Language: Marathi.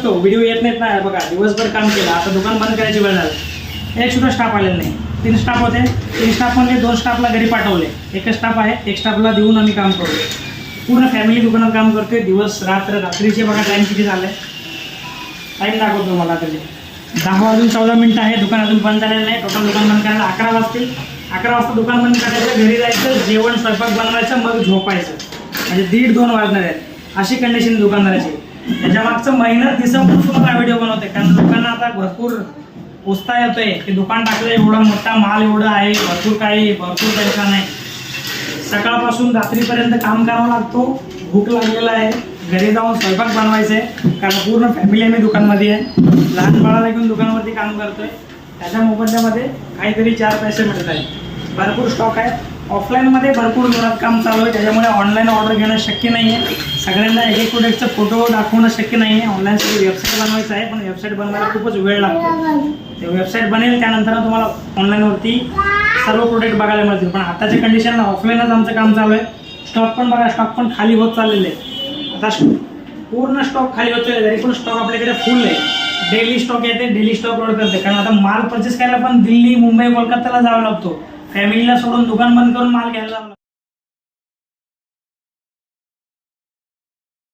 तो व्हिडिओ येत नाहीत ना, बघा दिवसभर काम केलं, आता दुकान बंद करायची वेळ झाली, एक सुद्धा स्टाफ आलेला नाही. 3 स्टाफ होते, 3 स्टाफमध्ये 2 स्टाफला घरी पाठवले, एकच स्टाफ आहे, एक स्टाफला देऊन आम्ही काम करतो. पूर्ण फॅमिली दुकानात काम करतोय, दिवस रात्रीचे बघा टाईम किती झालं आहे, टाईम दाखवतो मला तरी 10 वाजून 14 मिनिटं आहे. दुकान अजून बंद झालेलं नाही. टोटल दुकान बंद करायला 11 वाजतील. 11 वाजता दुकान बंद करायचं, घरी जायचं, जेवण स्वयंपाक बनवायचं, मग झोपायचं, म्हणजे 1:30-2 वाजणार आहेत अशी कंडिशन दुकानदाराची. त्याच्या मागचं मेहनत दिसवून तुम्हाला व्हिडिओ बनवते, कारण लोकांना आता भरपूर पुसता येतोय की दुकान टाकलं, एवढा मोठा माल एवढं आहे, भरपूर पैसा नाही. सकाळपासून रात्रीपर्यंत काम करावं लागतो, भूक लागलेला आहे, घरी जाऊन स्वयंपाक बनवायचं आहे, कारण पूर्ण फॅमिली आम्ही दुकानमध्ये आहे. लहान बाळाला घेऊन दुकानावरती काम करतोय, त्याच्या मोबदल्यामध्ये काहीतरी 4 पैसे मिळत आहेत. भरपूर स्टॉक आहे, ऑफलाईनमध्ये भरपूर जोरात काम चालू आहे, त्याच्यामुळे ऑनलाईन ऑर्डर घेणं शक्य नाही आहे. सगळ्यांना एक प्रोडक्टचा फोटो दाखवणं शक्य नाही आहे. ऑनलाईन सगळी वेबसाईट बनवायचं आहे, पण वेबसाईट बनवायला खूपच वेळ लागतो. ते वेबसाईट बनेल, त्यानंतर तुम्हाला ऑनलाईनवरती सर्व प्रोडक्ट बघायला मिळतील. पण आताच्या कंडिशनला ऑफलाईनच आमचं काम चालू आहे. स्टॉक पण बघा, स्टॉक पण खाली होत चाललेले आहे. आता पूर्ण स्टॉक खाली होत चालले, तरी पण स्टॉक आपल्याकडे फुल आहे. डेली स्टॉक येते, डेली स्टॉक लोड करते, कारण आता माल परचेस करायला पण दिल्ली, मुंबई, कोलकाताला जावं लागतो. फॅमिलीला सोडून दुकान बंद करून माल घ्यायला जावं लागतो.